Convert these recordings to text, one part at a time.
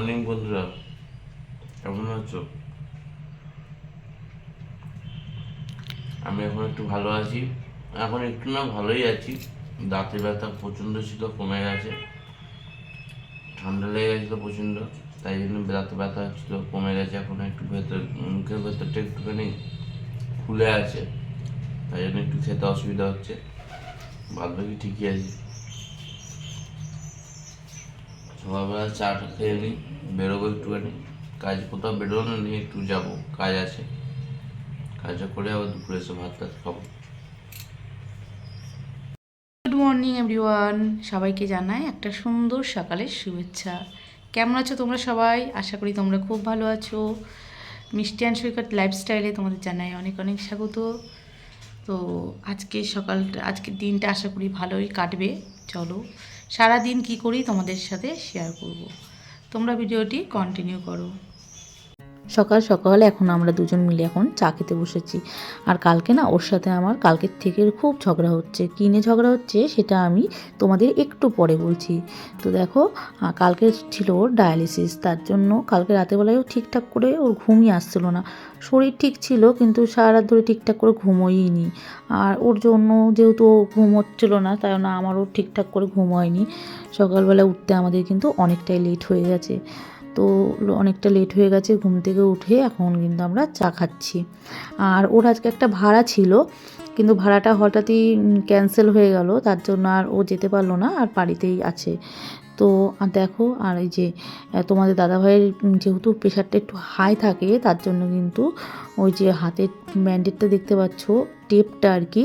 Morning বন্ধুরা, কেমন আছো? আমি এখন একটু ভালো আছি। এখন একটু না ভালোই আছি। দাঁতে ব্যথা প্রচণ্ড ছিল, কমে গেছে। ঠান্ডা লেগে গেছিলো প্রচণ্ড, তাই জন্য দাঁতে ব্যথা হচ্ছিল, কমে গেছে। এখন একটু ভেতর মুখের ভেতরটা একটুখানি ফুলে আছে, তাই জন্য একটু খেতে অসুবিধা হচ্ছে। বাদ বাকি ঠিকই আছে। সকালবেলা চাটা খেয়ে নিই, বেরোবো একটুখানি কাজ। কোথাও বেরোনো নেই, একটু যাবো, কাজ আছে। কাজটা করে আবার দুপুরে এসে ভাত টাত খাবো। গুড মর্নিং এভরিওয়ান, সবাইকে জানাই একটা সুন্দর সকালের শুভেচ্ছা। কেমন আছো তোমরা সবাই? আশা করি তোমরা খুব ভালো আছো। মিষ্টি অ্যান্ড সৈকত লাইফস্টাইলে তোমাদের জানাই অনেক অনেক স্বাগত। তো আজকের দিনটা আশা করি ভালোই কাটবে। চলো সারা দিন কী করি তোমাদের সাথে শেয়ার করব। তোমরা ভিডিওটি কন্টিনিউ করো। সকাল সকাল এখন আমরা দুজন মিলে এখন চা খেতে বসেছি। আর কালকে না ওর সাথে আমার কালকের থেকে খুব ঝগড়া হচ্ছে। কী নিয়ে ঝগড়া হচ্ছে সেটা আমি তোমাদের একটু পরে বলছি। তো দেখো, কালকে ছিল ওর ডায়ালিসিস, তার জন্য কালকে রাতেরবেলায়ও ঠিকঠাক করে ওর ঘুমই আসছিলো না। শরীর ঠিক ছিল কিন্তু সারা রাত ধরে ঠিকঠাক করে ঘুমোইনি। আর ওর জন্য যেহেতু ও ঘুম হচ্ছিলো না, তাই না আমারও ঠিকঠাক করে ঘুম হয়নি। সকালবেলা উঠতে আমাদের কিন্তু অনেকটাই লেট হয়ে গেছে। তো অনেকটা লেট হয়ে গেছে, ঘুম থেকে উঠে এখন কিন্তু আমরা চা খাচ্ছি। আর ওর আজকে একটা ভাড়া ছিল, কিন্তু ভাড়াটা হঠাৎই ক্যান্সেল হয়ে গেল, তার জন্য আর ও যেতে পারলো না, আর বাড়িতেই আছে। তো দেখো, আর এই যে তোমাদের দাদাভাইয়ের যেহেতু প্রেশারটা একটু হাই থাকে, তার জন্য কিন্তু ওই যে হাতের ব্যান্ডেডটা দেখতে পাচ্ছ, টেপটা আর কি,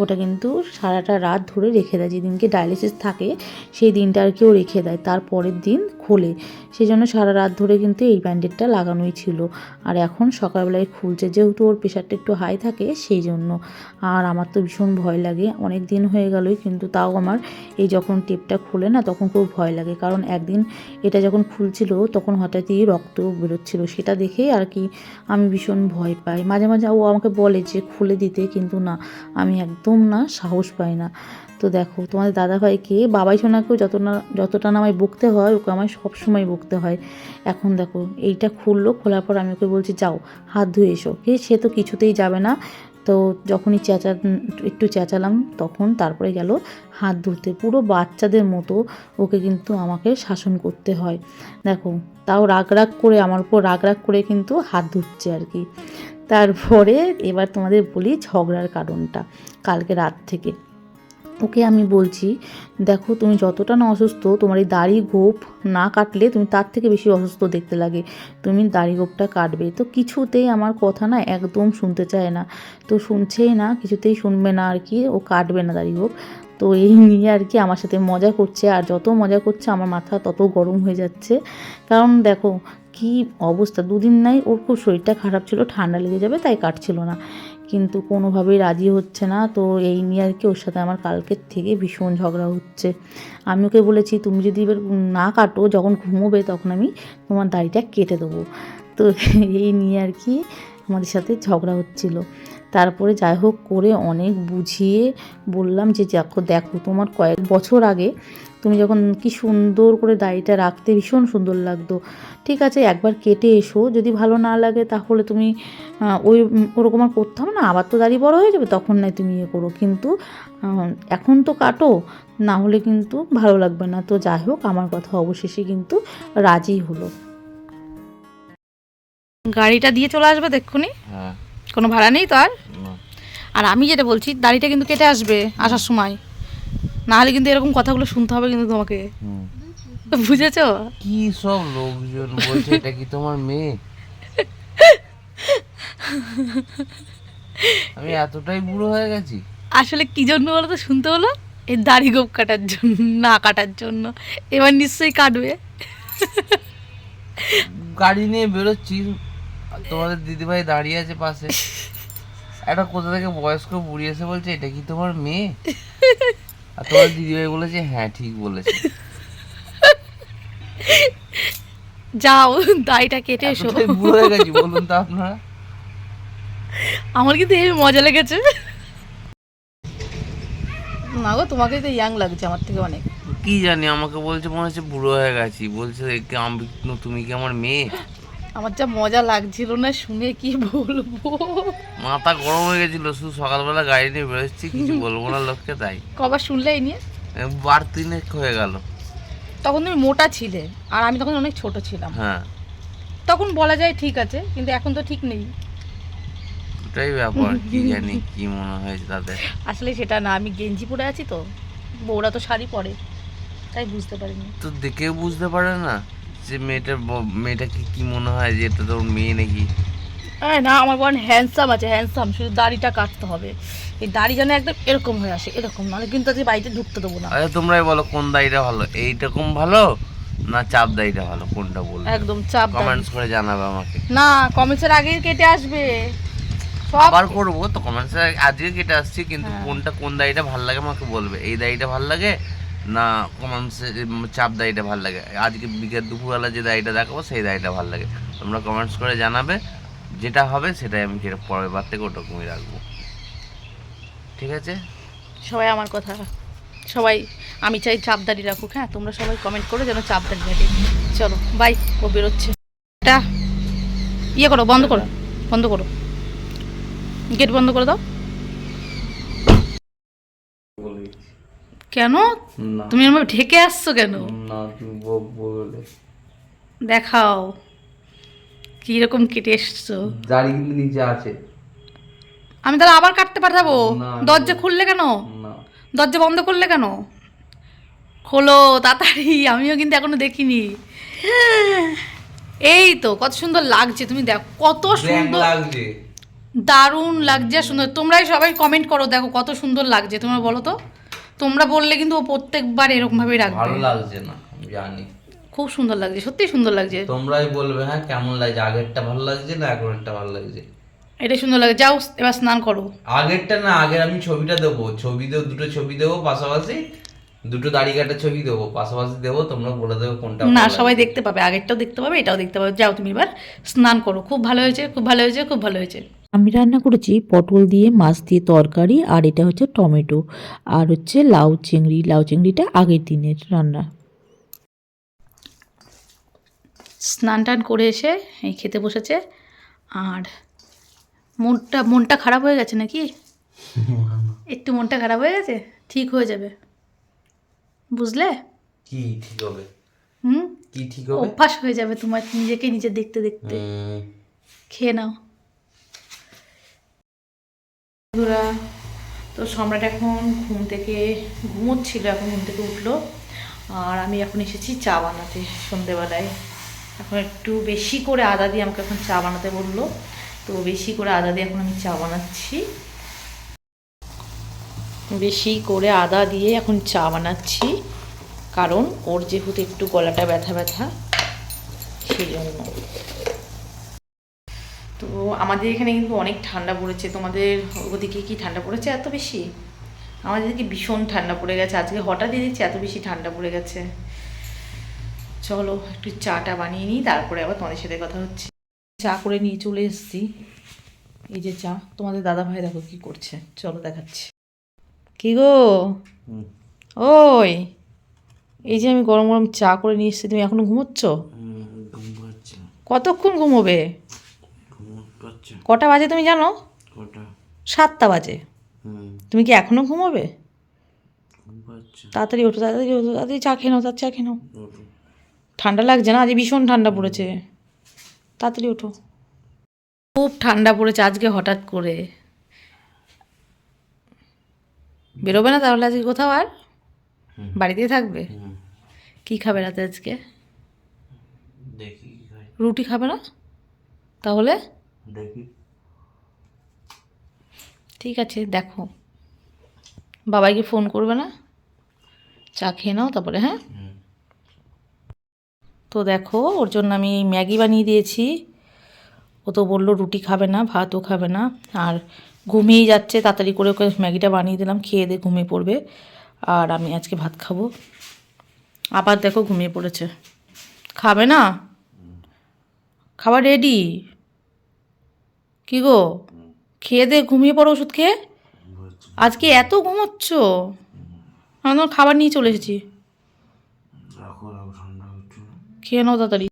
ওটা কিন্তু সারাটা রাত ধরে রেখে দেয়। যেদিনকে ডায়ালিসিস থাকে সেই দিনটা আর কি ও রেখে দেয়, তার পরের দিন খোলে। সেই জন্য সারা রাত ধরে কিন্তু এই ব্যান্ডেডটা লাগানোই ছিল। আর এখন সকালবেলায় খুলছে, যেহেতু ওর প্রেশারটা একটু হাই থাকে সেই জন্য। আর আমার তো ভীষণ ভয় লাগে, অনেক দিন হয়ে গেলই, কিন্তু তাও আমার এই যখন টেপটা খুলে না তখন খুব ভয় লাগে। কারণ একদিন এটা যখন খুলছিল তখন হঠাৎই রক্ত বেরোচ্ছিল, সেটা দেখেই আর কি আমি ভীষণ ভয় পাই। মাঝে মাঝে ও আমাকে বলে যে খুলে দিতে, কিন্তু না, আমি একদম না, সাহস পাই না। তো দেখো, তোমাদের দাদাভাইকে বাবাই সোনাকেও যতটা না আমায় বকতে হয়, ওকে আমায় সবসময় বকতে হয়। এখন দেখো এইটা খুললো, খোলার পর আমি ওকে বলছি যাও হাত ধুয়ে এসো, সে তো কিছুতেই যাবে না। তো যখনই একটু চেঁচালাম, তখন তারপরে গেল হাত ধুতে। পুরো বাচ্চাদের মতো ওকে কিন্তু আমাকে শাসন করতে হয়। দেখো, তাও রাগ রাগ করে, আমার উপর রাগ রাগ করে কিন্তু হাত ধুচ্ছে আর কি। তারপরে এবার তোমাদের বলি ঝগড়ার কারণটা। কালকে রাত থেকে ওকে আমি বলছি, দেখো তুমি যতটা না অসুস্থ, তোমার এই দাড়ি গোঁফ না কাটলে তুমি তার থেকে বেশি অসুস্থ দেখতে লাগে, তুমি দাড়ি গোঁফটা কাটবে। তো কিছুতেই আমার কথা না একদম শুনতে চায় না, তো শুনছেই না, কিছুতেই শুনবে না আর কি, ও কাটবে না দাড়ি গোঁফ। তো এই নিয়ে আর কি আমার সাথে মজা করছে, আর যত মজা করছে আমার মাথা তত গরম হয়ে যাচ্ছে। কারণ দেখো কি অবস্থা, দুদিন নাই ওর খুব শরীরটা খারাপ ছিল, ঠান্ডা লেগে যাবে তাই কাটছিল না, কিন্তু কোনোভাবেই রাজি হচ্ছে না। তো এই নিয়ে আর কি ওর সাথে আমার কালকের থেকে ভীষণ ঝগড়া হচ্ছে। আমি ওকে বলেছি তুমি যদি এবার না কাটো, যখন ঘুমোবে তখন আমি তোমার দাড়িটা কেটে দেবো। তো এই নিয়ে আর কি আমাদের সাথে ঝগড়া হচ্ছিল। তারপরে যাই হোক করে অনেক বুঝিয়ে বললাম যে দেখো দেখো, তোমার কয়েক বছর আগে তুমি যখন কি সুন্দর করে দাড়িটা রাখতে, ভীষণ সুন্দর লাগতো। ঠিক আছে, একবার কেটে এসো, যদি ভালো না লাগে তাহলে তুমি ওরকম আর করতে হবে না, আবার তো দাড়ি বড় হয়ে যাবে, তখন নয় তুমি ইয়ে করো, কিন্তু এখন তো কাটো, না হলে কিন্তু ভালো লাগবে না। তো যাই হোক, আমার কথা অবশেষে কিন্তু রাজি হলো। গাড়িটা দিয়ে চলে আসবে দেখুনি, হ্যাঁ, কোনো ভাড়া নেই তো আর। না। আর আমি যেটা বলছি, দাড়িটা কিন্তু কেটে আসবে আসার সময়, না হলে কিন্তু এরকম কথাগুলো শুনতে হবে কিন্তু তোমাকে, বুঝেছো? কি সব লোকজন বলছে, এটা কি তোমার মেয়ে? আমি এতটাই বুড়ো হয়ে গেছি? আসলে কি জন্য বলো তো শুনতে হলো? এই দাড়ি গোঁফ কাটার জন্য, না কাটার জন্য। এবার নিশ্চয়ই কাটবে। গাড়ি নিয়ে বেরোচ্ছি, তোমাদের দিদিভাই দাঁড়িয়ে আছে পাশে, একটা কোথা থেকে বয়স্ক বুড়ি এসে বলছে এটা কি তোমার মেয়ে? আর তোমার দিদিভাই বলেছে হ্যাঁ ঠিক বলেছে। যাও দাড়িটা কেটে এসো। এতটাই বুড়ো হয়ে গেছি বলুন তো আপনারা? আমার কিন্তু এই মজা লেগেছে। না গো, তোমাকে তো ইয়াং লাগছে আমার থেকে অনেক। কি কি জানি, আমাকে বলছে মনে হচ্ছে বুড়ো হয়ে গেছি, বলছে তুমি কি আমার মেয়ে? আমার যা মজা লাগছিল না শুনে, কি বলবো। মাথা গরম হয়ে গেছিল, শুধু সকালবেলা গাড়ি নিয়ে বেরোচ্ছি, কিছু বলবো না লোককে, তাই কবার শুনলে এই নিয়ে? বার 3 হয়ে গেল। তখন তুমি মোটা ছিলে আর আমি তখন অনেক ছোট ছিলাম, হ্যাঁ, তখন বলা যায় ঠিক আছে, কিন্তু এখন তো ঠিক নেই। ওটাই ব্যাপার, কি জানি কি মনে হয়েছে তাদের। আসলে সেটা না, আমি গেঞ্জি পরে আছি তো, বউরা তো শাড়ি পরে, তাই বুঝতে পারিনি। তো দেখেও বুঝতে পারে না যে মেয়েটাকে কি মনে হয় যে এটা তোর মেয়ে নাকি? হ্যাঁ না, আমার বোন হ্যান্ডসাম আছে, হ্যান্ডসাম, শুধু দাড়িটা কাটতে হবে। এই দাড়ি যেন একদম এরকম হয়ে আসে, এরকম, নাহলে কিন্তু আজকে বাড়িতে ঢুকতে দেবো না। আচ্ছা, তোমরাই বলো কোন দাড়িটা ভালো, এইরকম ভালো না চাপ দাড়িটা ভালো, কোনটা বলবো? একদম চাপ দাড়ি। কমেন্টস করে জানাবে আমাকে। না, কমেন্টসের আগেই কেটে আসবে সব। আবার করবো তো কমেন্টস, আজকে কেটে আসছি, কিন্তু হ্যাঁ। কোন দাড়িটা ভালো লাগে আমাকে বলবে, এই দাড়িটা ভালো লাগে না কমেন্টসে চাপ দাড়িটা ভালো লাগে, আজকে বিকেল দুপুরবেলা যে দাড়িটা দেখাবো সেই দাড়িটা ভালো লাগে, তোমরা কমেন্টস করে জানাবে, যেটা হবে সেটাই আমি পরের বার থেকে ওরকমই রাখবো, ঠিক আছে? সবাই আমার কথা, সবাই আমি চাই চাপ দাড়ি রাখুক। হ্যাঁ, তোমরা সবাই কমেন্ট করো যেন চাপ দাড়ি রাখে। চলো বাই, ও বেরোচ্ছে। এটা ইয়ে করো, বন্ধ করো, বন্ধ করো, গেট বন্ধ করে দাও। কেন তুমি আমার ঢেকে আসছো কেন? না, তুমি বলে দেখাও কিরকম কেটে এসছো। দাড়ি কিন্তু নিচে আছে। আমি তাহলে আবার কাটতে পাঠাবো? না, দরজা খুললে কেন? না, দরজা বন্ধ করলে কেন? খোলো তাড়াতাড়ি, আমিও কিন্তু এখনো দেখিনি। এই তো কত সুন্দর লাগছে, তুমি দেখো কত সুন্দর লাগছে, দারুণ লাগছে, সুন্দর। তোমরাই সবাই কমেন্ট করো, দেখো কত সুন্দর লাগছে, তোমরা বলো তো। তোমরা বললে কিন্তু ও প্রত্যেকবার এরকম ভাবেই রাখবে। ভালো লাগছে না আমি জানি, খুব সুন্দর লাগছে, সত্যি সুন্দর লাগছে। তোমরাই বলবে হ্যাঁ কেমন লাগছে, আগেরটা ভালো লাগছে না এখনেরটা ভালো লাগছে? এটা সুন্দর লাগে। যাও এবার স্নান করো। আগেরটা না, আগের আমি ছবিটা দেবো, দুটো ছবি দেবো পাশাপাশি, দুটো দাড়ি কাটার ছবি দেবো পাশাপাশি দেবো, তোমরা বলে দেবো কোনটা না, ভালো সবাই লাগছে। দেখতে পাবে, আগেরটাও দেখতে পাবে, এটাও দেখতে পাবে। যাও তুমি এবার স্নান করো। খুব ভালো হয়েছে, খুব ভালো হয়েছে, খুব ভালো হয়েছে। আমি রান্না করেছি পটল দিয়ে মাছ দিয়ে তরকারি, আর এটা হচ্ছে টমেটো, আর হচ্ছে লাউ চিংড়ি। লাউ চিংড়িটা আগের দিনের রান্না। স্নান টান করে এসে এই খেতে বসেছে। আর মনটা খারাপ হয়ে গেছে নাকি? একটু মনটা খারাপ হয়ে গেছে, ঠিক হয়ে যাবে, বুঝলে? কি ঠিক হবে? হুম, কি ঠিক হবে? অভ্যাস হয়ে যাবে তোমার নিজেকে নিজে দেখতে দেখতে। খেয়ে নাও বন্ধুরা। তো সম্রাট এখন ঘুম থেকে ঘুমোচ্ছিল, এখন ঘুম থেকে উঠলো। আর আমি এখন এসেছি চা বানাতে সন্ধেবেলায়। এখন একটু বেশি করে আদা দিয়ে আমাকে এখন চা বানাতে বললো, তো বেশি করে আদা দিয়ে এখন আমি চা বানাচ্ছি। বেশি করে আদা দিয়ে এখন চা বানাচ্ছি, কারণ ওর যেহেতু একটু গলাটা ব্যথা ব্যথা, সেই জন্য। তো আমাদের এখানে কিন্তু অনেক ঠান্ডা পড়েছে। তোমাদের ওদিকে কি ঠান্ডা পড়েছে এত বেশি? আমাদের এদিকে ভীষণ ঠান্ডা পড়ে গেছে, আজকে হঠাৎই দেখছি এত বেশি ঠান্ডা পড়ে গেছে। চলো একটু চাটা বানিয়ে নিই, তারপরে আবার তোমাদের সাথে কথা হচ্ছে। চা করে নিয়ে চলে এসেছি, এই যে চা। তোমাদের দাদা ভাই দেখো কি করছে, চলো দেখাচ্ছি। কি গো, ওই এই যে আমি গরম গরম চা করে নিয়ে এসেছি, তুমি এখনো ঘুমোচ্ছ? কতক্ষণ ঘুমোবে? কটা বাজে তুমি জানো? 7টা বাজে। তুমি কি এখনো ঘুমোবে? তাড়াতাড়ি ওঠো, তাড়াতাড়ি ওঠো, তাড়াতাড়ি চা খেয়ে নাও, তার চা খেয়ে নাও। ঠান্ডা লাগছে না? আজ ভীষণ ঠান্ডা পড়েছে, তাড়াতাড়ি ওঠো। খুব ঠান্ডা পড়েছে আজকে হঠাৎ করে। বেরোবে না তাহলে আজকে কোথাও? আর বাড়িতেই থাকবে? কি খাবে রাতে আজকে? দেখি রুটি খাবে না তাহলে? দেখি। ঠিক আছে, দেখো বাবাইকে ফোন করবে না, চা খেয়ে নাও তারপরে। হ্যাঁ, তো দেখো ওর জন্য আমি ম্যাগি বানিয়ে দিয়েছি। ও তো বললো রুটি খাবে না, ভাতও খাবে না, আর ঘুমিয়েই যাচ্ছে। তাড়াতাড়ি করে ওকে ম্যাগিটা বানিয়ে দিলাম, খেয়ে দিয়ে ঘুমিয়ে পড়বে। আর আমি আজকে ভাত খাবো। আবার দেখো ঘুমিয়ে পড়েছে, খাবে না। খাবার রেডি? কি গো, খেয়ে দিয়ে ঘুমিয়ে পড়ো ওষুধ খেয়ে। আজকে এত ঘুমোচ্ছ? আমি তোমার খাবার নিয়ে চলে এসেছি। ঠান্ডা হচ্ছে। খেয়ে নাও তাড়াতাড়ি।